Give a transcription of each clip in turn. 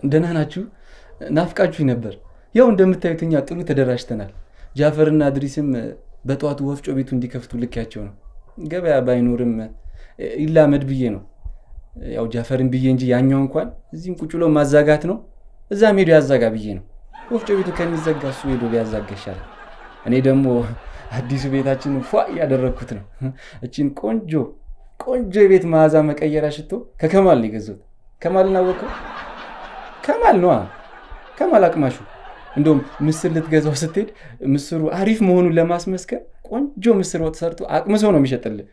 ደህና ናችሁ? ናፍቃችሁኝ ነበር። ያው እንደምታዩትኛ ጥሩ ተደራጅተናል። ጃፈርና አድሪስም በጠዋቱ ወፍጮ ቤቱ እንዲከፍቱ ልክያቸው ነው። ገበያ ባይኖርም ይላመድ ብዬ ነው። ያው ጃፈርን ብዬ እንጂ ያኛው እንኳን እዚህም ቁጭ ብሎ ማዛጋት ነው። እዛም ሄዶ ያዛጋ ብዬ ነው። ወፍጮ ቤቱ ከሚዘጋ እሱ ሄዶ ቢያዛጋ ይሻላል። እኔ ደግሞ አዲሱ ቤታችን ፏ እያደረግኩት ነው። እቺን ቆንጆ የቤት መዓዛ መቀየሪያ ሽቶ ከከማል ነው የገዛሁት። ከማልን አወቀው? ከማል ነዋ። ከማል አቅማሹ። እንደውም ምስር ልትገዛው ስትሄድ ምስሩ አሪፍ መሆኑን ለማስመስከር ቆንጆ ምስር ወጥ ሰርቶ አቅምሶ ነው የሚሸጥልህ።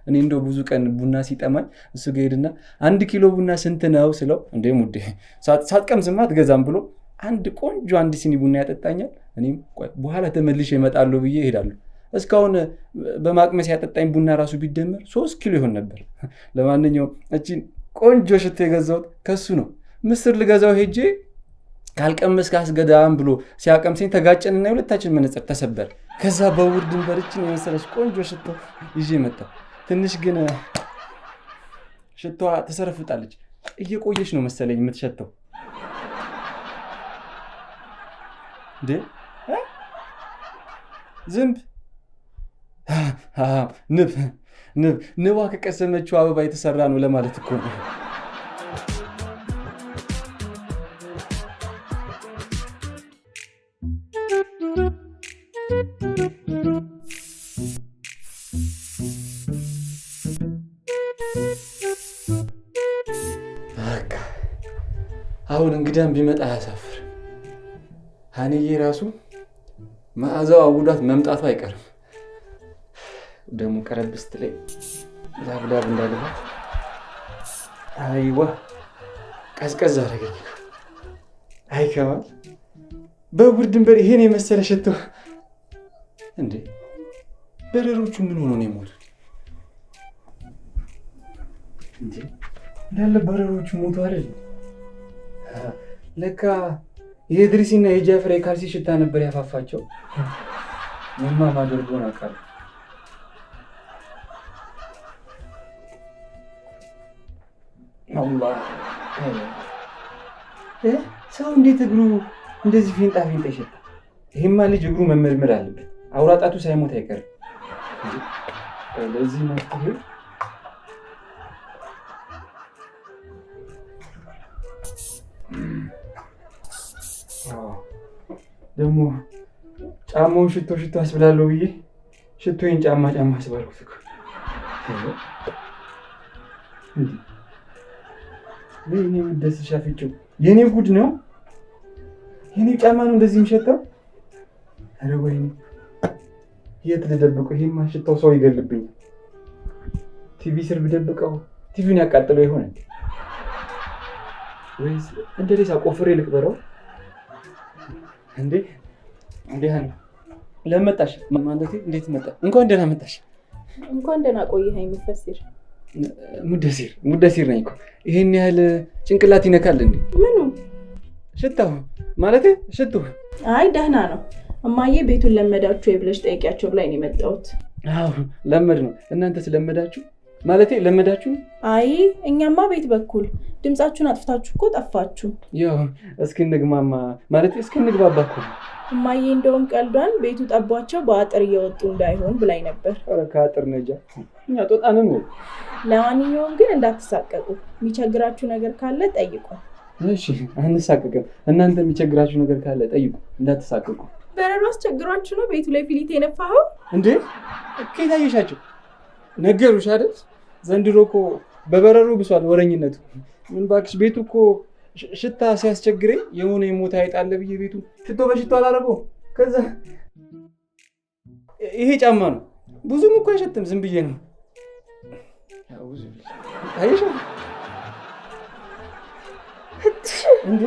እኔ እንደው ብዙ ቀን ቡና ሲጠማኝ እሱ ጋር ሄድና 1 ኪሎ ቡና ስንት ነው ስለው እንደ ሙዴ ሳትቀምስማ አትገዛም ብሎ አንድ ሲኒ ቡና ያጠጣኛል። እኔም በኋላ ተመልሼ እመጣለሁ ብዬ እሄዳለሁ። እስካሁን በማቅመስ ያጠጣኝ ቡና ራሱ ቢደመር 3 ኪሎ ይሆን ነበር። ለማንኛውም እቺን ቆንጆ ሽቶ የገዛሁት ከሱ ነው። ምስር ልገዛው ሄጄ ካልቀመስ ካስገዳም ብሎ ሲያቀምሰኝ ተጋጨንና የሁለታችን መነጽር ተሰበር። ከዛ በውር ድንበርችን የመሰለች ቆንጆ ሽቶ ይዤ መጣ። ትንሽ ግን ሽቷ ተሰረፍጣለች። እየቆየች ነው መሰለኝ የምትሸተው። እንዴ ዝንብ ንቧ ከቀሰመችው አበባ የተሰራ ነው ለማለት እኮ ነው። አሁን እንግዳም ቢመጣ አያሳፍር። ሀኒዬ ራሱ መዓዛው አውዳት መምጣቱ አይቀርም። ደግሞ ቀረብስት ላይ ላብላብ እንዳልባት። አይዋ ቀዝቀዝ አደረገኝ። አይ ከማል በውር ድንበር ይሄን የመሰለ ሽቶ እንዴ! በረሮቹ ምን ሆኖ ነው የሞቱት? እንዴ እንዳለ በረሮቹ ሞቱ አይደል? ለካ የድሪሲና የጃፈር የካልሲ ሽታ ነበር ያፋፋቸው። ምንማ ማደርጎን አውቃለሁ። አላህ ሰው እንዴት እግሩ እንደዚህ ፊንጣ ይሸጣል? ይሄማ ልጅ እግሩ መመርመር አለበት። አውራጣቱ ሳይሞት አይቀርም። ለዚህ መፍትሄ ደግሞ ጫማውን ሽቶ አስብላለሁ ብዬ ሽቶዬን ጫማ አስባልኩት እኮ። እኔ ደስ ሻፍጭው የኔ ጉድ ነው። የኔ ጫማ ነው እንደዚህ የሚሸተው። ኧረ ወይኔ የት ልደብቀው? ይሄማ ሽታው ሰው ይገልብኛል። ቲቪ ስር ብደብቀው ቲቪውን ያቃጥለው ይሆናል ወይስ እንደሌሳ ቆፍሬ ልቅበረው? እንዴ ሀኒ ለመጣሽ ማለቴ እንዴት መጣ? እንኳን ደህና መጣሽ። እንኳን ደህና ቆየኸኝ ሙደሲር። ሙደሲር ነኝ እኮ። ይሄን ያህል ጭንቅላት ይነካል እንዴ? ምኑ? ሽታው ማለቴ ሽቱ። አይ ደህና ነው። እማዬ ቤቱን ለመዳችሁ ብለሽ ጠይቂያቸው ብላኝ ነው የመጣሁት። አዎ ለመድ ነው። እናንተስ ለመዳችሁ? ማለቴ ለመዳችሁ? አይ እኛማ ቤት በኩል ድምጻችሁን አጥፍታችሁ እኮ ጠፋችሁ። ያው እስክንግማማ ማለቴ እስክንግባባ እኮ። እማዬ እንደውም ቀልዷን ቤቱ ጠቧቸው በአጥር እየወጡ እንዳይሆን ብላኝ ነበር። ኧረ ከአጥር ነጃ እኛ ጦጣንን ነው። ለማንኛውም ግን እንዳትሳቀቁ፣ የሚቸግራችሁ ነገር ካለ ጠይቁ። እሺ አንሳቀቅም። እናንተ የሚቸግራችሁ ነገር ካለ ጠይቁ፣ እንዳትሳቀቁ። በረሮ አስቸግሯችሁ ነው ቤቱ ላይ ፊሊት የነፋኸው እንዴ? ከየት አየሻቸው? ነገሩሽ አይደል? ዘንድሮ እኮ በበረሮ ብሷል ወረኝነቱ። ምን እባክሽ ቤቱ እኮ ሽታ ሲያስቸግረኝ የሆነ የሞተ አይጣለ ብዬ ቤቱ ሽቶ በሽቶ አላረገው። ከዛ ይሄ ጫማ ነው ብዙም እኮ አይሸትም፣ ዝም ብዬ ነው። አየሽ እንዴ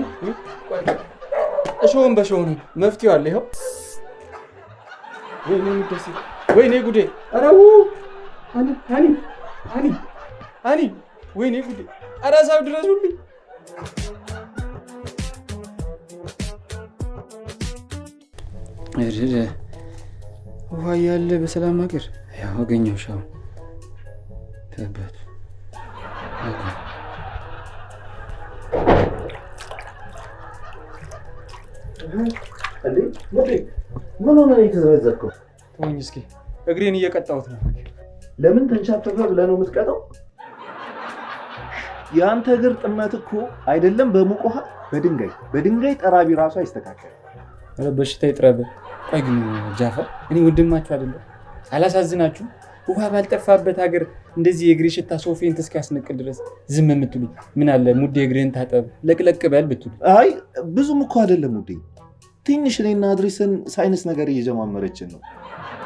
እሾውን በሾው ነው መፍትሄው አለ። ይኸው ወይኔ ሙደሲ ወይኔ ጉዴ! አራው አኒ ወይኔ ጉዴ! ኧረ ሰው ድረሱልኝ! ውሃ ያለ በሰላም ሀገር ያው አገኘው ሻው ተበት ምን ሆነ የተዘረዘርከው? ተወኝ እስኪ እግሬን እየቀጣሁት ነው። ለምን ተንቻፈፈ ብለህ ነው የምትቀጣው? የአንተ እግር ጥመት እኮ አይደለም በሙቅ ውሃ በድንጋይ ጠራቢ ራሱ አይስተካከል። በሽታ ይጥረብ። ቆይ ግን ጃፈር እኔ ወንድማችሁ አይደለም? አላሳዝናችሁ? ውሃ ባልጠፋበት ሀገር እንደዚህ የእግሬ ሽታ ሶፌንት እስኪያስነቅል ድረስ ዝም የምትሉኝ ምን አለ? ሙዴ እግሬን ታጠብ ለቅለቅ በል ብትሉ። አይ ብዙም እኮ አይደለም ሙዴ፣ ትንሽ እኔና አድሪስን ሳይንስ ነገር እየጀማመረችን ነው።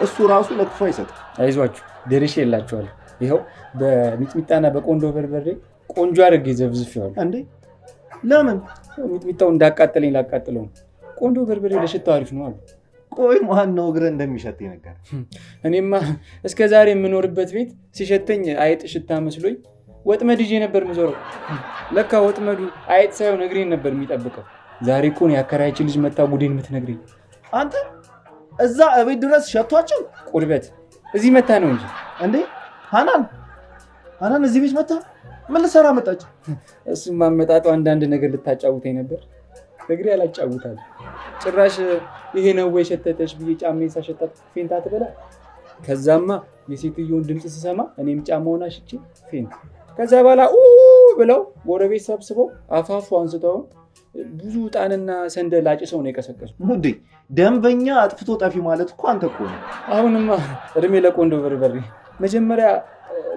እሱ ራሱ ለክፉ አይሰጥም። አይዟችሁ ደርሼ የላችኋለሁ። ይኸው በሚጥሚጣና በቆንጆ በርበሬ ቆንጆ አድርጌ ዘብዝፌዋለሁ። እንዴ ለምን? ሚጥሚጣው እንዳቃጠለኝ ላቃጥለው ነው። ቆንጆ በርበሬ ለሽታው አሪፍ ነው አሉ። ቆይ ማን ነው እግርህ እንደሚሸት ነገር? እኔማ እስከ ዛሬ የምኖርበት ቤት ሲሸተኝ አይጥ ሽታ መስሎኝ ወጥመድ ይዤ ነበር የምዞረው። ለካ ወጥመዱ አይጥ ሳይሆን እግሬን ነበር የሚጠብቀው። ዛሬ እኮ ነው ያከራይችን ልጅ መታ ጉዴን የምትነግረኝ። አንተ እዛ እቤት ድረስ ሸቷቸው ቁርበት እዚህ መታ ነው እንጂ። እንዴ ሀናን እዚህ ቤት መታ ምን ልትሰራ መጣች? እሱማ አመጣጡ አንዳንድ ነገር ልታጫውተኝ ነበር። እግሬ አላጫውታል ጭራሽ። ይሄ ነው ወይ ሸተተሽ ብዬ ጫሜን ሳሸታት ፌንታ ትበላ። ከዛማ የሴትዮውን ድምፅ ስሰማ እኔም ጫማውን አሽቼ ፌንት። ከዛ በኋላ ብለው ጎረቤት ሰብስበው አፋፉ አንስተው ብዙ ዕጣንና ሰንደል አጭሰው ነው የቀሰቀሱ። ሙዴ ደንበኛ አጥፍቶ ጠፊ ማለት እኮ አንተ እኮ ነው። አሁንማ እድሜ ለቆንጆ በርበሬ። መጀመሪያ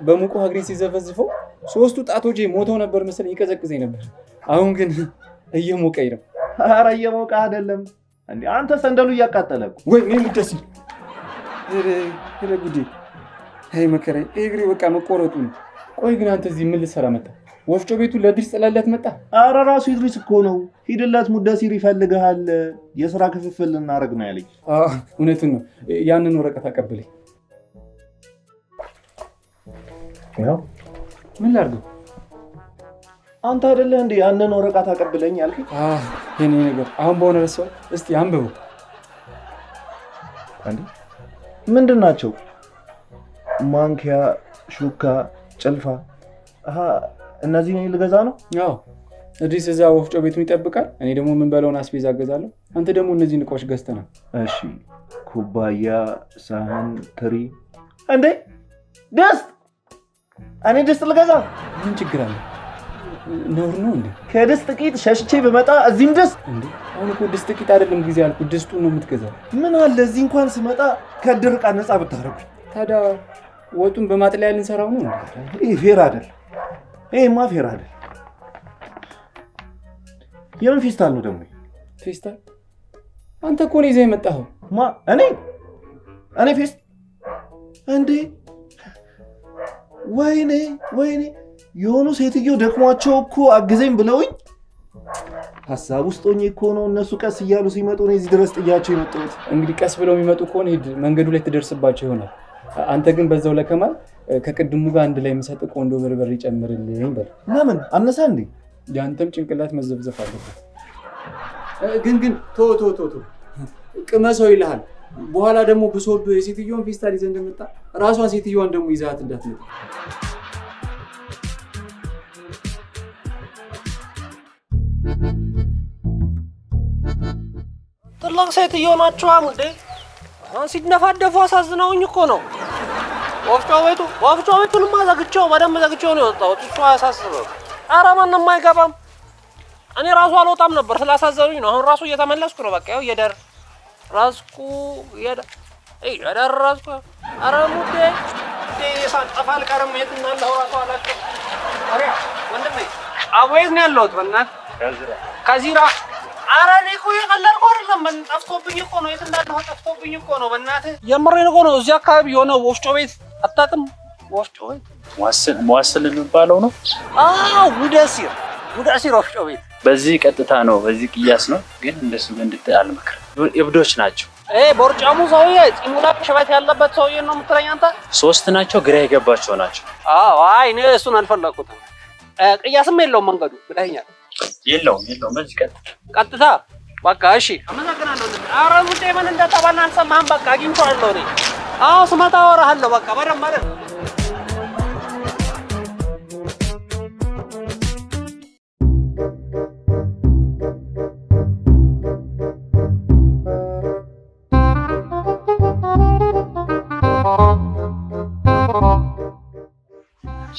በሙቅ ውሃ እግሬን ሲዘፈዝፈው 3ቱ ጣቶቼ ሞተው ነበር መሰለኝ፣ ይቀዘቅዘኝ ነበር። አሁን ግን እየሞቀኝ ነው። ኧረ እየሞቀ አይደለም እንዴ አንተ ሰንደሉ እያቃጠለ እኮ። ወይ ሙደሲ ጉዴ! አይ መከራዬ! እግሬ በቃ መቆረጡ ነው። ቆይ ግን አንተ እዚህ ምን ልትሰራ መጣ? ወፍጮ ቤቱ ለድሪስ ጥላለት መጣ? ኧረ ራሱ ኢድሪስ እኮ ነው። ሂድለት ሙደሲር ይፈልግሃል፣ የስራ ክፍፍል ልናደርግ ነው ያለኝ። እውነቱን ነው። ያንን ወረቀት አቀብለኝ። ያው ምን ላድርገው? አንተ አይደለህ እንዴ ያንን ወረቀት አቀብለኝ ያልከኝ? የኔ ነገር አሁን በሆነ ረሳው። እስቲ አንብበው። አንዴ ምንድን ናቸው? ማንኪያ፣ ሹካ፣ ጭልፋ። እነዚህ ነው ልገዛ ነው? አዎ እድሪስ እዛ ወፍጮ ቤቱን ይጠብቃል። እኔ ደግሞ ምን በለውን አስቤዛ አገዛለሁ። አንተ ደግሞ እነዚህን እቃዎች ገዝተና። እሺ ኩባያ፣ ሳህን፣ ትሪ። እንዴ ድስት? እኔ ድስት ልገዛ? ምን ችግር አለ? ነውር ነው እንዴ? ከድስት ጥቂት ሸሽቼ ብመጣ እዚህም ድስት? እንዴ አሁን እኮ ድስት ጥቂት አይደለም ጊዜ ያልኩት፣ ድስቱን ነው የምትገዛው። ምን አለ እዚህ እንኳን ስመጣ ከድር ዕቃ ነፃ ብታረጉኝ። ታዲያ ወጡን በማጥለያ ልንሰራው ነው? ይሄ ፌር አይደል? ይሄማ ፌር አይደል? የምን ፌስታል ነው ደግሞ? ፌስታል? አንተ እኮ ነው ይዘህ የመጣኸው። ማ እኔ ፌስት እንዴ? ወይኔ የሆኑ ሴትዮ ደክሟቸው እኮ አግዘኝ ብለውኝ ሀሳብ ውስጥ ሆኜ እኮ ነው እነሱ ቀስ እያሉ ሲመጡ ነው እዚህ ድረስ ጥያቸው የመጣሁት። እንግዲህ ቀስ ብለው የሚመጡ ከሆነ ሂድ፣ መንገዱ ላይ ትደርስባቸው ይሆናል። አንተ ግን በዛው ለከማል ከቅድሙ ጋር አንድ ላይ የሚሰጥ ቆንጆ በርበሬ ጨምርልኝ በል። ለምን አነሳ እንዴ? ያንተም ጭንቅላት መዘብዘፍ አለበት። ግን ቶ ቅመሰው ይልሃል። በኋላ ደግሞ ብሶብህ የሴትዮዋን ፌስታል ይዘህ እንደመጣ ራሷ ሴትዮዋን ደግሞ ይዛት እንዳትመጣ። ትልቅ ሴትዮ ናቸው እንዴ? ሲደፋደፉ አሳዝነውኝ እኮ ነው። ወፍጮ ቤቱንማ በደንብ ዘግቼው ነው የወጣሁት። እሱ አያሳስብም። ኧረ ማንም አይገባም። እኔ ራሱ አልወጣም ነበር ስላሳዘኑኝ ነው። አሁን ራሱ እየተመለስኩ ነው። በቃ ያው እየደረስኩ። ኧረ ሙዴ ሳጠፋ አልቀርም። የት እንዳለሁ ራሱ አላውቅም። ወንድሜ አቦዬት ነው ያለሁት። በእናትህ ከዚራ። ኧረ እኔ እኮ የቀለድኩ አይደለም። ጠፍቶብኝ እኮ ነው። የት እንዳለሁ ጠፍቶብኝ እኮ ነው። በእናትህ የምሬን እኮ ነው። እዚህ አካባቢ የሆነ ወፍጮ ቤት አታውቅም? ወፍጮ ቤት መዋስል የሚባለው ነው። ሙደሲር ወፍጮ ቤት በዚህ ቀጥታ ነው፣ በዚህ ቅያስ ነው። ግን እንደሱ እንድትል አልመክርም። እብዶች ናቸው። ቦርጫሙ ሰውዬ ፂሙ ላይ ሽበት ያለበት ሰውዬ ነው የምትለኝ አንተ? 3 ናቸው፣ ግራ የገባቸው ናቸው። አይ እኔ እሱን አልፈለኩትም። ቅያስም የለውም መንገዱ ብለኸኛል። የለውም። በዚህ ቀጥታ በቃ እሺ፣ አመሰግናለሁ። ኧረ ሙጤ ምን እንደተባልን አልሰማህም? በቃ አግኝቼዋለሁ እኔ። አዎ ስመጣ አወራሃለሁ። በቃ በደምብ አይደል?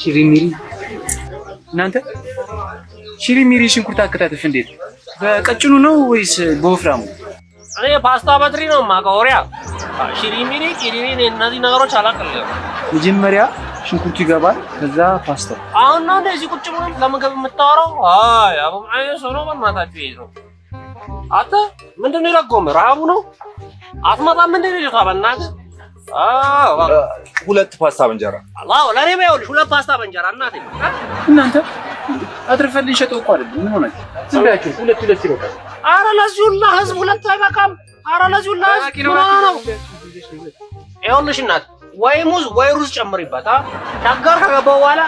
ሽሪሚሪ እናንተ ሽሪሚሪ ሽንኩርት አከታተፍ እንዴት? በቀጭኑ ነው ወይስ በወፍራሙ? እኔ ፓስታ በትሪ ነው የማውቀው። ወሪያ ሽሪሚሪ ቂሪሪ እነዚህ ነገሮች አላውቅም። መጀመሪያ ሽንኩርቱ ይገባል፣ ከዛ ፓስታው። አሁን ነው እንደዚህ ቁጭ ብለን ለምግብ የምታወራው? አይ አሁን አይነ ሰው ነው በእናታችሁ ይሄ ነው። አንተ ምንድነው የረጎም ረሃቡ ነው? አትመጣም እንዴ ልጅቷ በእናትህ? ሁለት ፓስታ በእንጀራ። አላህ ለኔ ባይውልሽ 2 ፓስታ በእንጀራ እናቴ። እናንተ አትርፈልኝ ሸጠው እኮ አይደል? ምን ሆነ? ዝምባችሁ 2 ኪሎ ካለ። ኧረ ለዚህ ሁላ ህዝብ 2 አይበቃም። ኧረ ለዚህ ሁላ ህዝብ ምን ነው? ይኸውልሽ እናት ወይ ሙዝ ወይ ሩዝ ጨምሪበት። ሸገር ከገባው በኋላ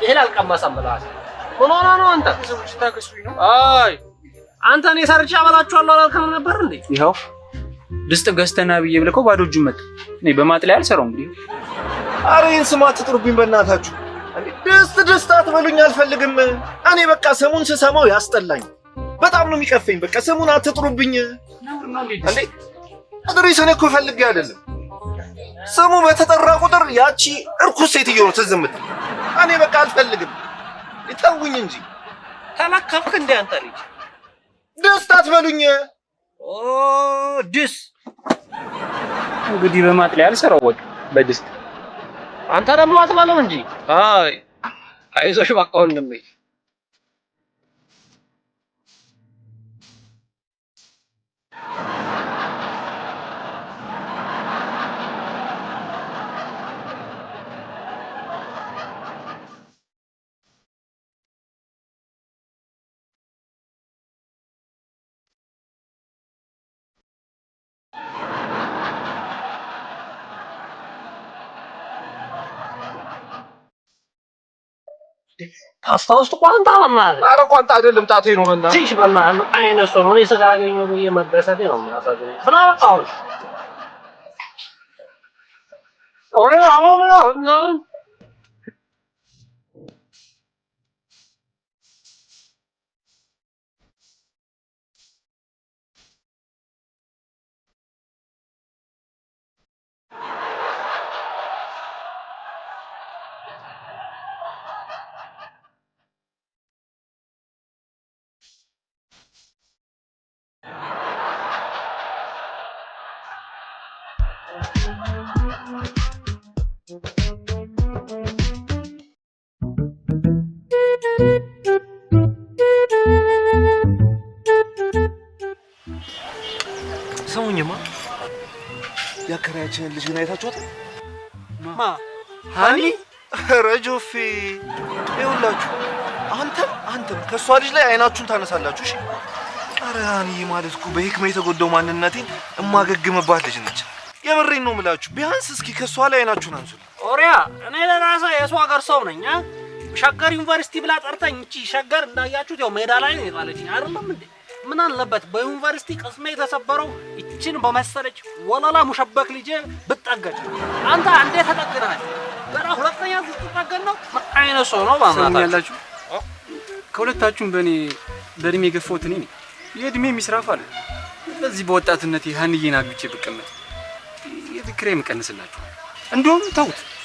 ይሄን አልቀመሰም ብለሃል። ምን ሆነ ነው አንተ? ሰዎች ታከሱኝ ነው። አይ አንተ እኔ ሰርቼ አበላችኋለሁ አላልክም ነበር እንዴ? ይኸው ድስት ገዝተና ብዬ ብለከው ባዶ እጁን መጣ። እኔ በማጥለያ አልሰራውም እንዴ? ኧረ ይሄን ስም አትጥሩብኝ በእናታችሁ። ድስት አትበሉኝ፣ አልፈልግም። እኔ በቃ ስሙን ስሰማው ያስጠላኝ፣ በጣም ነው የሚቀፈኝ። በቃ ስሙን አትጥሩብኝ እንዴ። እድሪስን እኮ ፈልጌ አይደለም። ስሙ በተጠራ ቁጥር ያቺ እርኩስ ሴትዮ ነው ትዝ የምትል። እኔ በቃ አልፈልግም፣ ይተውኝ እንጂ። ተለከፍክ እንዴ አንተ ልጅ? ድስት አትበሉኝ። ድስ እንግዲህ በማጥለያ አልሰራው ወጥ በድስት። አንተ ደግሞ አትበለው እንጂ። አይ አይዞሽ በቃ ወንድሜ። ፓስታ ውስጥ ቋንጣ ማለት? ኧረ ቋንጣ አይደለም ጣቴ ነው። በእናትህ ትንሽ በእናትህ አይነ ሰው ነው። እኔ ስጋ አገኘሁ ብዬ መደሰቴ ነው የሚያሳዝነኝ። ፍናውጣው ኦሬ አሁን ሰሙኝማ ያከራያችንን ልጅ ግን አይታችኋት? ማ ሃኒ? ኧረ ጆፌ ይኸውላችሁ፣ አንተም ከእሷ ልጅ ላይ አይናችሁን ታነሳላችሁ። እሺ? ኧረ ሃኒ ማለት እኮ በህክማ የተጎዳው ማንነቴን እማገግምባት ልጅ ነች። የምሬን ነው የምላችሁ። ቢያንስ እስኪ ከእሷ ላይ አይናችሁን አንሱልኝ። ኦሪያ እኔ ለራሴ የእሷ ሀገር ሰው ነኝ። ሸገር ዩኒቨርሲቲ ብላ ጠርተኝ እቺ ሸገር እንዳያችሁት ያው ሜዳ ላይ ነው የጣለችኝ አይደለም እንዴ? ምን አለበት በዩኒቨርሲቲ ቅስሜ የተሰበረው እቺን በመሰለች ወላላ ሙሸበክ ልጅ ብትጠገድ። አንተ አንዴ ተጠግናል፣ ገና ሁለተኛ ስትጠገድ ነው። አይነ ሰው ነው ባማታ ያላችሁ። ከሁለታችሁም በእድሜ የገፋሁት እኔ ነኝ። የእድሜ ሚስራፍ አለ። በዚህ በወጣትነቴ ሃንዬን አግብቼ ብቀመጥ የፍቅሬ የምቀንስላችሁ። እንደውም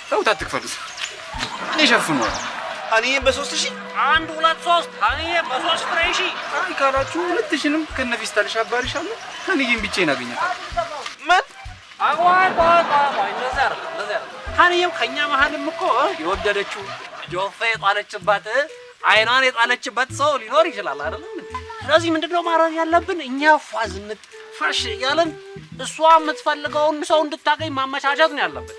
ተውት አትክፈሉት። እኔ ሸፍነዋለሁ። ሃኒዬን በ3000 1 2 3 ሃኒዬን በ3 ፍሬ ሺ አይ ካላችሁ 2000ንም ከነፊስታልሽ አባርሻለሁ። ሃንዬን ብቻዬን አገኘታለሁ። ምን አዋይ እንደዛ አይደለም። ሃኒዬም ከኛ መሀልም እኮ የወደደችው ጆፌ የጣለችባት አይኗን የጣለችበት ሰው ሊኖር ይችላል አይደለም። ስለዚህ ምንድነው ማድረግ ያለብን? እኛ ፏዝነት ፋሽ ያለን እሷ የምትፈልገውን ሰው እንድታገኝ ማመቻቸት ነው ያለበት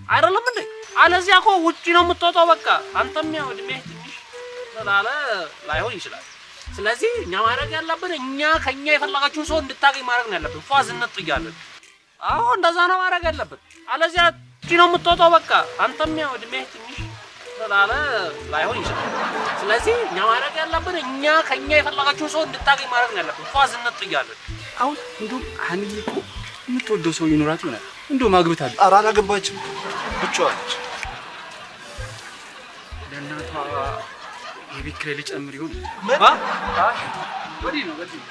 አይደለም እንዴ? አለዚያ እኮ ውጪ ነው የምትወጣው። በቃ አንተም ያው እድሜህ ትንሽ ስላለ ላይሆን ይችላል። ስለዚህ እኛ ማድረግ ያለብን እኛ ከኛ የፈለጋችሁን ሰው እንድታገኝ ማድረግ ነው ያለብን። ፏዝነት ጥያለን። አዎ እንደዛ ነው ማድረግ ያለብን። አለዚያ እቺ ነው የምትወጣው። በቃ አንተም ያው እድሜህ ትንሽ ስላለ ላይሆን ይችላል። ስለዚህ እኛ ማድረግ ያለብን እኛ ከኛ የፈለጋችሁን ሰው እንድታገኝ ማድረግ ነው ያለብን። ፏዝነት ጥያለን። አሁን እንደውም ሀኒዬ እኮ የምትወደው ሰው ይኖራት ይሆናል። እንደውም አግብታለች። ኧረ አላገባችም፣ ብቻዋን ነች። ለእናቷ የቤት ኪራይ ልጨምር ይሆን? ምን? ወዲህ ነው ወዲህ።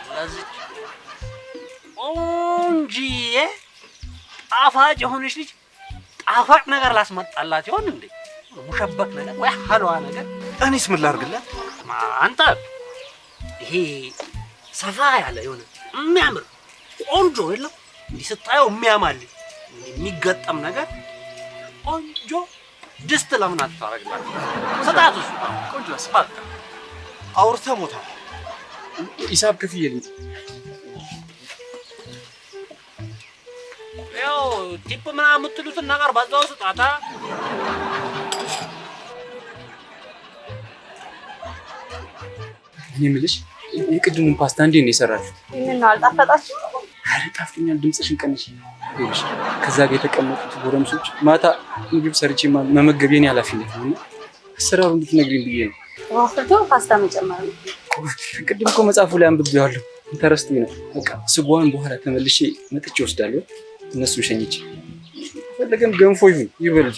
ለዚች ቆንጆዬ ጣፋጭ የሆነች ልጅ ጣፋጭ ነገር ላስመጣላት ይሆን እንዴ? ሙሸበክ ነገር ወይ ሀልዋ ነገር። እኔስ ምን ላድርግላት? አንተ ይሄ ሰፋ ያለ የሆነ የሚያምር ቆንጆ የለም እንዲህ ስታየው የሚያማል የሚገጠም ነገር ቆንጆ ድስት ለምን አታረግላት? ስጣት። እሱ ቆንጆ ስፋት አውርተህ ሞታ ሂሳብ ክፍዬልኝ። ያው ቲፕ ምናምን የምትሉትን ነገር በዛው ስጣታ። እኔ የምልሽ የቅድሙን ፓስታ እንዴት ነው የሰራችሁት? ምን ነው አልጣፈጣችሁ? ኧረ ጣፍጦኛል። ድምፅሽን ቀንሽ። ይኸውልሽ ከዛ ጋር የተቀመጡት ጎረምሶች ማታ ምግብ ሰርቼ መመገብ የኔ ኃላፊነት ነው እና አሰራሩ እንድትነግሪኝ ብዬ ነው። ወፍርቶ ፓስታ መጨመር ነው። ቅድም እኮ መጽሐፉ ላይ አንብቤዋለሁ። ተረስቶኝ ነው። በቃ ስጓን በኋላ ተመልሼ መጥቼ ወስዳለሁ። እነሱን ሸኝቼ ፈለገም ገንፎ ይሁን ይበል።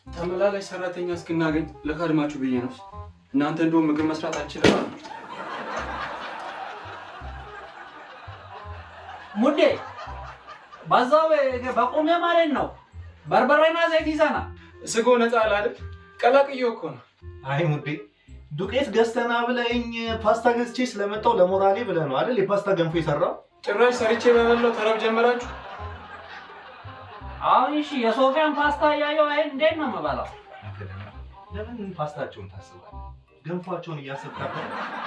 ተመላላሽ ሰራተኛ እስክናገኝ ለካድማችሁ ብዬ ነው። እናንተ እንደውም ምግብ መስራት አልችልም። ሙዴ ባዛው በቆሚያ ማለት ነው። በርበሬና ዘይት ይዘና ስጎ ነፃ አላልክ ቀላቅዬው እኮ ነው። አይ ሙዴ ዱቄት ገዝተና ብለኝ ፓስታ ገዝቼ ስለመጣው ለሞራሌ ብለህ ነው አይደል የፓስታ ገንፎ የሰራው? ጭራሽ ሰርቼ በበላው ተረብ ጀመራችሁ። አሁን እሺ የሶፊያን ፓስታ እያየሁ አይ እንዴት ነው የምበላው? ለምን ፓስታቸውን ታስባለህ? ገንፏቸውን እያሰብካቸው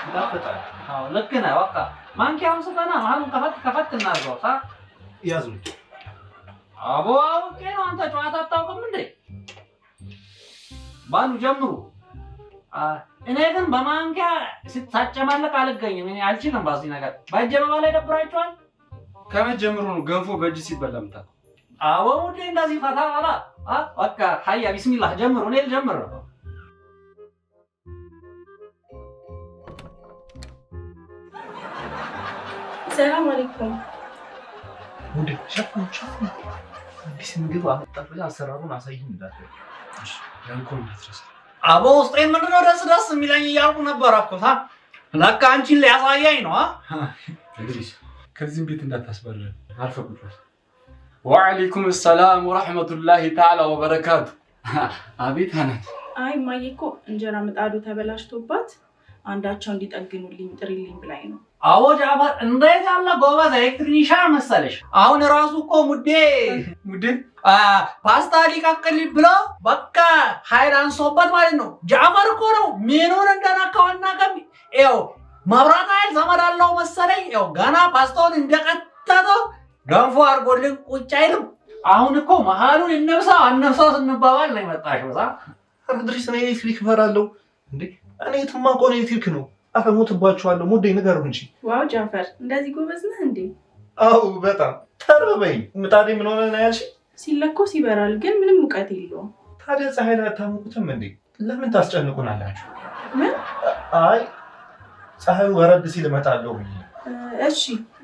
ይጣፍጣል። አዎ ልክ ነህ። በቃ ማንኪያውን ስጠና መሀሉን ከፈት እናድርገው። ያዙ አቦ አውቄ ነው። አንተ ጨዋታ አታውቅም እንዴ? ባሉ ጀምሩ። እኔ ግን በማንኪያ ስታጨማለቅ አልገኝም። እኔ አልችልም በዚህ ነገር። በእጄ በባላ ይደብራችኋል። ከመጀመሩ ነው ገንፎ በእጅ ሲበላ የምታውቀው። አቦ ሙዴ እንደዚህ ፈታ በላ። በቃ ሀያ ቢስሚላህ ጀምሩ። እኔ ልጀምር ነው። ሰላም አለይኩም። ሙዴ ሸፍኑ። አዲስ ምግብ አመጣት ብለህ አሰራሩን አሳይኝ እንዳትል። እሺ ያንኮን እንዳትረሳ። አቦ ውስጤን ምንድነው ደስ ደስ የሚለኝ እያልኩ ነበር እኮ። ለካ አንቺን ሊያሳያኝ ነው። እንግዲህ ከዚህም ቤት እንዳታስበረን አልፈቅዱት። ወአለይኩም ሰላም ወራህመቱላሂ ተዓላ ወበረካቱ። አቤት አናት። አይ እማዬ እኮ እንጀራ ምጣዱ ተበላሽቶባት አንዳቸው እንዲጠግኑልኝ ጥሪልኝ ብላኝ ነው። አዎ ጃፈር እንዴት ያለ ጎበዝ ኤሌክትሪሻን መሰለሽ። አሁን ራሱ እኮ ሙዴ ፓስታ ሊቀቅል ብሎ በቃ ኃይል አንሶበት ማለት ነው። ጃፈር እኮ ነው ምኑን እንደነካውና ገም ይኸው መብራት ኃይል ዘመድ አለው መሰለኝ። ይኸው ገና ፓስታውን እንደቀጠተው ገንፎ አድርጎልን ቁጭ አይልም። አሁን እኮ መሀሉን እንብሳው አንብሳው ስንባባል ነው የመጣሽው። ድሪስ እኔ ኤሌክትሪክ እፈራለሁ እንዴ? እኔ የትማውቀው ኤሌክትሪክ ነው። አፈሞትባችኋለሁ። ሙዴ ንገሩ እንጂ። ዋው ጃፈር እንደዚህ ጎበዝ ነህ እንዴ? አው በጣም ተርበኝ። ምጣዴ ምን ሆነ ነው ያልሽ? ሲለኮስ ይበራል ግን ምንም ሙቀት የለውም። ታዲያ ፀሐይ ላይ አታሞቁትም እንዴ? ለምን ታስጨንቁናላችሁ? ምን? አይ ፀሐዩ ወረድ ሲል እመጣለሁ ብዬ። እሺ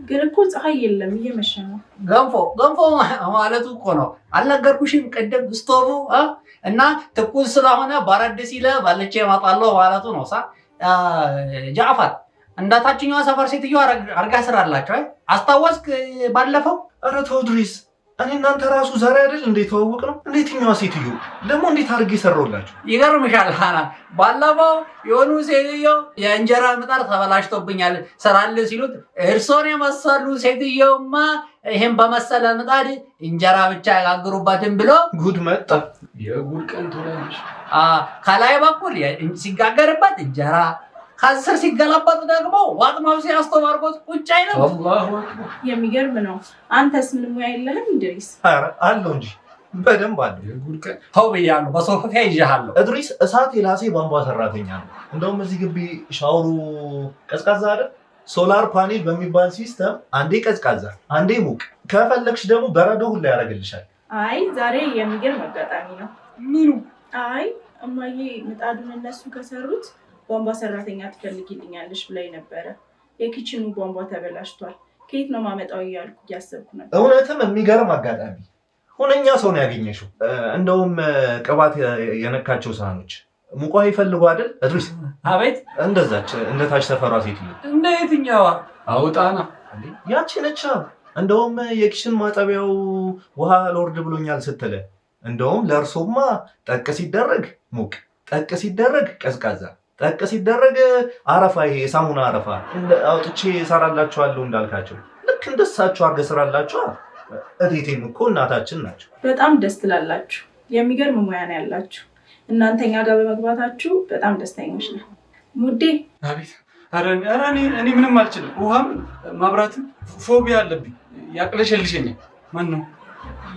ግን እኮ ፀሐይ የለም እየመሸ ነው። ገንፎ ማለቱ እኮ ነው። አልነገርኩሽም ቅድም ስቶቡ እና ትኩስ ስለሆነ በረድ ሲለ ባልቼ እመጣለሁ ማለቱ ነው። ጃዕፈር እንደ ታችኛዋ ሰፈር ሴትዮ አርጋ ስራ አላቸው። አስታወስክ ባለፈው? ኧረ ተው ድሪስ፣ እኔ እናንተ ራሱ ዛሬ አይደል እንዴ ተዋወቅ ነው? እንዴትኛዋ ሴትዮ ደግሞ እንዴት አድርጌ ሰራውላችሁ? ይገርምሻል ሀናን፣ ባለፈው የሆኑ ሴትዮ የእንጀራ ምጣድ ተበላሽቶብኛል ስራልህ ሲሉት እርሶን የመሰሉ ሴትዮማ ይሄን በመሰለ ምጣድ እንጀራ ብቻ ያጋግሩበትን ብሎ ጉድ መጣ። የጉድ ቀን ትሆናለሽ። ከላይ በኩል ሲጋገርበት እንጀራ ከስር ሲገላበጥ ደግሞ ዋጥ ማብሰያ ስቶቭ አድርጎት ቁጭ አይልም። አላሁ አክበር። የሚገርም ነው። አንተስ ምን ሙያ የለህም ኢድሪስ? ኧረ አለው እንጂ በደንብ አለው። ተው ብያለሁ፣ በሶፋ ይዤሃለሁ። እድሪስ እሳት የላሴ ቧንቧ ሰራተኛ ነው። እንደውም እዚህ ግቢ ሻወሩ ቀዝቃዛ አይደል? ሶላር ፓኔል በሚባል ሲስተም አንዴ ቀዝቃዛ አንዴ ሙቅ፣ ከፈለግሽ ደግሞ በረዶ ሁላ ያደርግልሻል። አይ ዛሬ የሚገርም አጋጣሚ ነው። ምኑ? አይ እማዬ ምጣዱን እነሱ ከሰሩት ቧንቧ ሰራተኛ ትፈልጊልኛለሽ ብላኝ ነበረ። የኪችኑ ቧንቧ ተበላሽቷል፣ ከየት ነው ማመጣው እያልኩ እያሰብኩ ነበር። እውነትም የሚገርም አጋጣሚ፣ ሁነኛ ሰው ነው ያገኘሽው። እንደውም ቅባት የነካቸው ሳህኖች ሙቋ ይፈልጉ አይደል እድሪስ? አቤት። እንደዛች እንደታች ሰፈሯ ሴትዮ። እንደ የትኛዋ? አውጣና ያቺ ነቻ። እንደውም የኪችን ማጠቢያው ውሃ ሎርድ ብሎኛል ስትለ፣ እንደውም ለእርሶማ ጠቅ ሲደረግ ሙቅ፣ ጠቅ ሲደረግ ቀዝቃዛ፣ ጠቅ ሲደረግ አረፋ፣ ይሄ የሳሙና አረፋ አውጥቼ እሰራላችኋለሁ እንዳልካቸው ልክ እንደሳቸው አድርገህ ስራላችኋ። እቴቴም እኮ እናታችን ናቸው። በጣም ደስ ትላላችሁ። የሚገርም ሙያ ነው ያላችሁ። እናንተኛ ጋር በመግባታችሁ በጣም ደስተኞች ነው። ሙዴ። አቤት። ኧረ እኔ ምንም አልችልም። ውሃም ማብራትም ፎቢያ አለብኝ። ያቅለሸልሸኛል። ማን ነው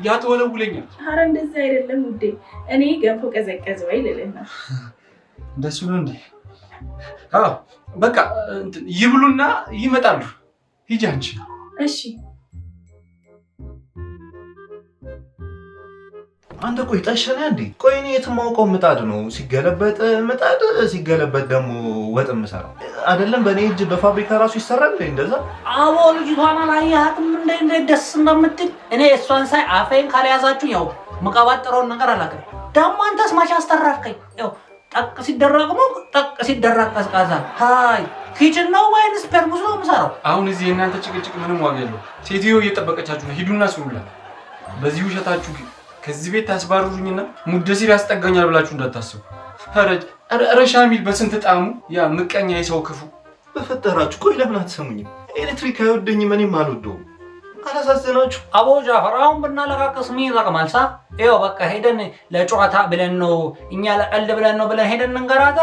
ያተወለውለኛል። ኧረ እንደዚህ አይደለም ሙዴ። እኔ ገንፎ ቀዘቀዘ ወይ ልልህ ነው። እንደሱ ነው እንዴ? አዎ በቃ ይብሉና ይመጣሉ። ሂጂ አንቺ። እሺ። አንተ ቆይ ጠሸነ እንዴ? ቆይ እኔ የትማውቀው ምጣድ ነው ሲገለበጥ ምጣድ ሲገለበጥ ደግሞ ወጥ የምሰራው አይደለም። በእኔ እጅ በፋብሪካ ራሱ ይሰራል እንደዛ። አቦ ልጅቷን አላየሃትም እንዴት ደስ እንደምትል። እኔ እሷን ሳይ አፌን ካልያዛችሁ ያው መቀባጠረውን ነገር አላውቅም። ደግሞ አንተስ ማች አስተራፍከኝ። ያው ጠቅ ሲደረግ ነው ጠቅ ሲደረግ ቀዝቃዛ። ሃይ ኪችን ነው ወይንስ ፐርሙዝ ነው የምሰራው? አሁን እዚህ የእናንተ ጭቅጭቅ ምንም ዋጋ የለውም። ሴትዮ እየጠበቀቻችሁ ነው። ሂዱና ስሩላት። በዚህ ውሸታችሁ ከዚህ ቤት ታስባርሩኝና ሙደሲር ያስጠጋኛል ብላችሁ እንዳታስቡ። ኧረ ሻሚል በስንት ጣሙ ያ ምቀኛ የሰው ክፉ። በፈጠራችሁ ቆይ ለምን አትሰሙኝም? ኤሌክትሪክ አይወደኝም፣ እኔም አልወደውም። አላሳዘናችሁ? አቦ ጃፈር አሁን ብናለቃቀስ ምን ይጠቅማል? ሳ ይኸው በቃ ሄደን ለጨዋታ ብለን ነው እኛ ለቀልድ ብለን ነው ብለን ሄደን እንገራታ።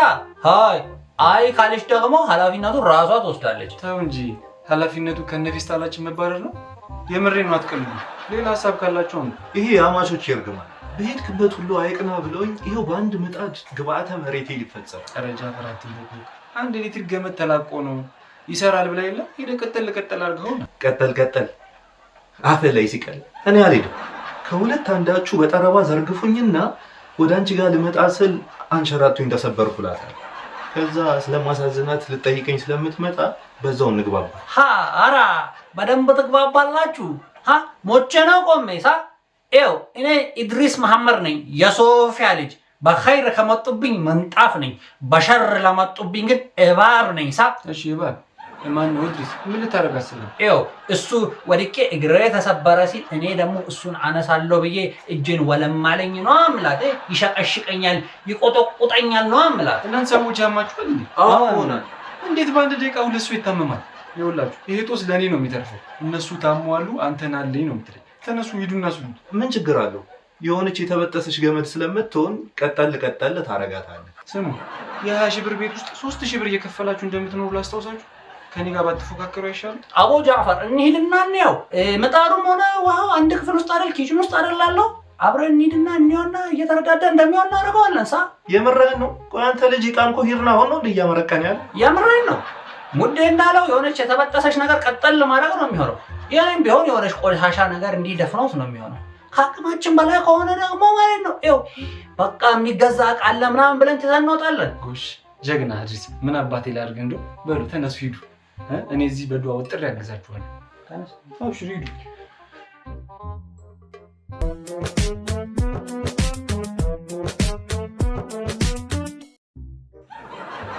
አይ ካለች ደግሞ ኃላፊነቱን ራሷ ትወስዳለች። ተው እንጂ ኃላፊነቱ ከነፊስታላችን መባረር ነው። የምሬን ነው። አትቀልዱ። ሌላ ሀሳብ ካላችሁ ነው። ይሄ የአማቾች ይርግማል። በሄድክበት ሁሉ አይቅና ብለውኝ ይኸው በአንድ ምጣድ ግብአተ መሬቴ ሊፈጸም። ኧረ ጃፈር አትንበቁ። አንድ ኤሌክትሪክ ገመድ ተላቆ ነው ይሰራል ብላ የለ ሄደ ቀጠል አድርገው ነው። ቀጠል አፈ ላይ ሲቀል እኔ አልሄድም። ከሁለት አንዳችሁ በጠረባ ዘርግፉኝና ወደ አንቺ ጋር ልመጣ ስል አንሸራቱኝ ተሰበርኩላታል። ከዛ ስለማሳዝናት ልጠይቀኝ ስለምትመጣ በዛው እንግባባ። አራ በደንብ ትግባባላችሁ። ሞቼ ነው ቆሜ። ይኸው እኔ ኢድሪስ መሐመድ ነኝ፣ የሶፊያ ልጅ። በኸይር ከመጡብኝ መንጣፍ ነኝ፣ በሸር ለመጡብኝ ግን እባብ ነኝ። እሺ እባብ ማን ነው? ኢድሪስ ምን ልታደርግ አስበህ? ይኸው እሱ ወድቄ እግሬ ተሰበረ ሲል እኔ ደግሞ እሱን አነሳለሁ ብዬ እጄን ወለማለኝ ነው አምላት። ይሸቀሽቀኛል፣ ይቆጠቁጠኛል ነው አምላት። እናንተ ሰዎች ያማችኋል እንዴ? አዎናል። እንዴት በአንድ ደቂቃ ሁለት ሰው ይታመማል? ይኸውላችሁ ይሄ ጦስ ለእኔ ነው የሚተርፈው። እነሱ ታሟሉ፣ አንተን አለኝ ነው የምትለኝ። ተነሱ ሂዱና ስሉት። ምን ችግር አለው? የሆነች የተበጠሰች ገመድ ስለምትሆን ቀጠል ታረጋታለህ። ስሙ የ20 ሺህ ብር ቤት ውስጥ 3 ሺህ ብር እየከፈላችሁ እንደምትኖሩ ላስታውሳችሁ። ከኔ ጋር ባትፎካከሩ አይሻልም? አቦ ጃፈር እንሂድና እንየው። ምጣዱም ሆነ ውሃው አንድ ክፍል ውስጥ አይደል ኪችን ውስጥ አይደላለሁ። አብረን እንሂድና እንየውና እየተረዳዳ እንደሚሆን እናደርገዋለን። የምርህን ነው? ቆይ አንተ ልጅ ቃንኮ ሂድና ሆኖ እያመረቀን ያለ የምርህን ነው? ሙዴ እንዳለው የሆነች የተበጠሰች ነገር ቀጠል ማድረግ ነው የሚሆነው። ይህም ቢሆን የሆነች ቆሻሻ ነገር እንዲደፍነውት ነው የሚሆነው። ከአቅማችን በላይ ከሆነ ደግሞ ማለት ነው ይኸው በቃ የሚገዛ ዕቃ አለ ምናምን ብለን ትዘን እንወጣለን። ጎሽ ጀግና ኢድሪስ፣ ምን አባቴ ላድርግ እንደው። በሉ ተነሱ ሂዱ። እኔ እዚህ በዱዓ ወጥሬ ያግዛችኋለሁ። ተነሱ አብሽሩ ሂዱ።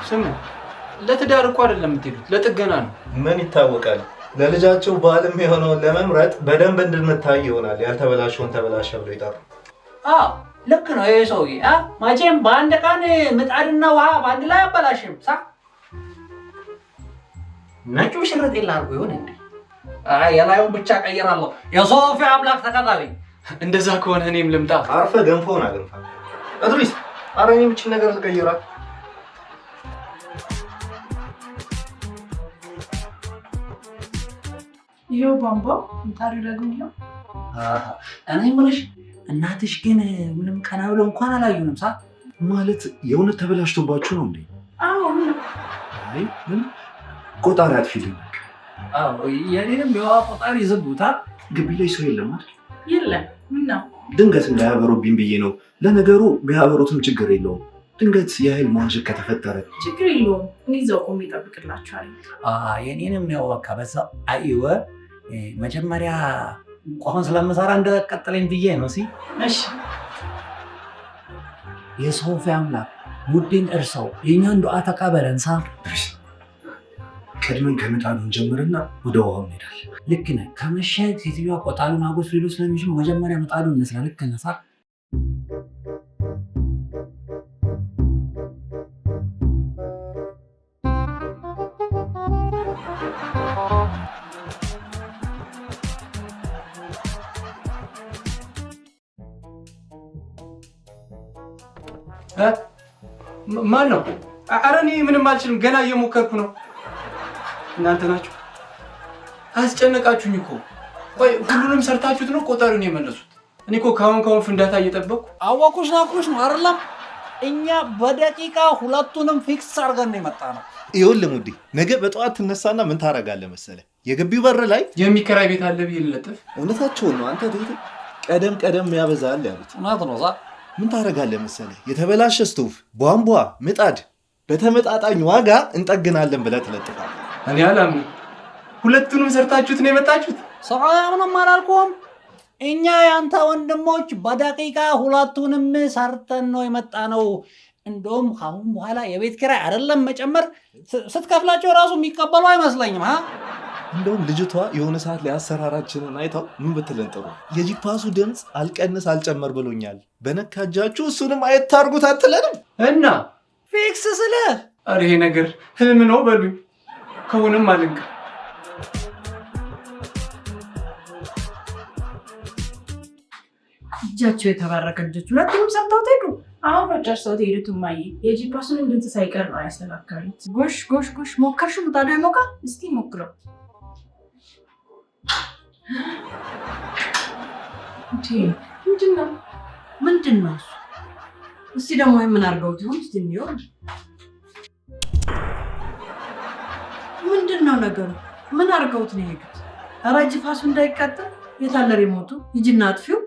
ስሙ ለትዳር እኮ አይደለም የምትሄዱት፣ ለጥገና ነው። ምን ይታወቃል? ለልጃቸው ባልም የሆነውን ለመምረጥ በደንብ እንድንታይ ይሆናል። ያልተበላሸውን ተበላሸ ብሎ ይጠሩ። ልክ ነው ይሄ ሰውዬ። መቼም በአንድ ቀን ምጣድና ውሃ በአንድ ላይ አበላሽም። ነጩ ሽርጥ የላርጎ ይሆን እንዴ? የላዩን ብቻ ቀይራለሁ። የሶፊያ አምላክ ተከታተለኝ። እንደዛ ከሆነ እኔም ልምጣ። አርፈ ገንፎውን አገንፋ። ኢድሪስ ኧረ እኔ ብቻ ነገር ልቀይራት። ይኸው ቧንቧው ምጣዱ ደግሞ ይኸው። እኔ የምልሽ እናትሽ ግን ምንም ቀና ብለው እንኳን አላዩንም ሳ ማለት የእውነት ተበላሽቶባችሁ ነው እንዴ? አዎ ምን አይ ምን ቆጣሪ አትፊልም? አዎ የኔንም የውሃ ቆጣሪ ይዘጉታል። ግቢ ላይ ሰው የለም አይደል? የለም። ምን ነው? ድንገት እንዳያበሩብኝ ብዬ ነው። ለነገሩ ቢያበሩትም ችግር የለውም። ድንገት የኃይል መዋዠቅ ከተፈጠረ ችግር የለውም። እኔ እዛው ቆሜ እጠብቅላችኋለሁ። የኔንም ያው በቃ በዛ አይወ መጀመሪያ እንኳን ስለምሰራ እንደቀጠለኝ ብዬ ነው። እሺ የሶፊያ አምላክ ውዴን እርሰው የኛን ዱዓ ተቀበለንሳ። ቀድመን ከምጣዱን ጀምርና ወደ ውሃው እንሄዳለን። ልክ ነህ። ከመሸ ሴትዮዋ ቆጣሉን አጎስ ሊሉ ስለሚችሉ መጀመሪያ ምጣዱን እንስራ። ልክ ነህ ሳ ማን ነው? ኧረ እኔ ምንም አልችልም፣ ገና እየሞከርኩ ነው። እናንተ ናችሁ? አስጨነቃችሁኝ እኮ። ቆይ ሁሉንም ሰርታችሁት ነው ቆጣሪውን የመለሱት? እኔ እኮ ካሁን ፍንዳታ እየጠበቅኩ። አዋኩሽ ናኩሽ ነው አይደለም? እኛ በደቂቃ ሁለቱንም ፊክስ አድርገን ነው የመጣ ነው። ይኸውልህ ሙዲ፣ ነገ በጠዋት ትነሳና ምን ታደርጋለህ መሰለህ? የግቢው በር ላይ የሚከራይ ቤት አለ ብዬ ልለጥፍ። እውነታቸውን ነው። አንተ ቀደም ያበዛል ያሉት እውነት ነው። ምን ታደርጋለህ መሰለህ? የተበላሸ ስቶቭ፣ ቧንቧ፣ ምጣድ በተመጣጣኝ ዋጋ እንጠግናለን ብለህ ትለጥፋለህ። እኔ አላምንም። ሁለቱንም ሰርታችሁት ነው የመጣችሁት? ሰው ምንም አላልኩም። እኛ ያንተ ወንድሞች በደቂቃ ሁለቱንም ሰርተን ነው የመጣ ነው። እንደውም ካሁን በኋላ የቤት ኪራይ አይደለም መጨመር፣ ስትከፍላቸው ራሱ የሚቀበሉ አይመስለኝም። እንደውም ልጅቷ የሆነ ሰዓት ላይ አሰራራችንን አይታው ምን ብትለን ጥሩ፣ የጂፓሱ ድምፅ አልቀንስ አልጨመር ብሎኛል፣ በነካ እጃችሁ እሱንም አየት ታርጉት አትለንም? እና ፊክስ ስልህ ኧረ ይሄ ነገር ህልም ነው በሉኝ። ከሆነም አልንካ። እጃቸው የተባረከ ልጆች ሁለቱንም ሰርተውት ሄዱ። አሁን ነው ጨርሰውት ሄዱት። እማዬ የጂፓሱን ድምፅ ሳይቀር ነው ያስተካከሉት። ጎሽ ሞከርሽ? ምጣዱ ይሞቃል? እስቲ ሞክረው። ምንድን ነው እሱ? እስቲ ደግሞ ምን አድርገውት ይሆን? እስቲ እንየው። ምንድን ነው ነገሩ? ምን አድርገውት ነው የሄዱት? ኧረ ጂፓሱ እንዳይቃጠል የታለ ሪሞቱ? ሂጂና አጥፊው።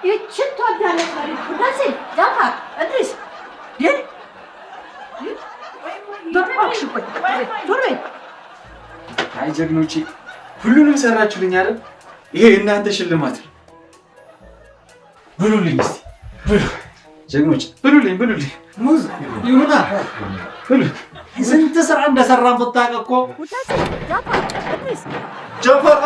ይችን ትወዳለች ማለት ቁዳሴ ጃፋር እድሪስ አይ ጀግኖቼ፣ ሁሉንም ሰራችሁልኝ አይደል? ይሄ እናንተ ሽልማት ነው። ብሉልኝ እስቲ ብሉ ጀግኖች፣ ብሉልኝ። ሙዝ ይሁና ብሉ። ስንት ስራ እንደሰራን ብታውቅ እኮ ቁዳሴ ጃፋር እድሪስ ጃፋር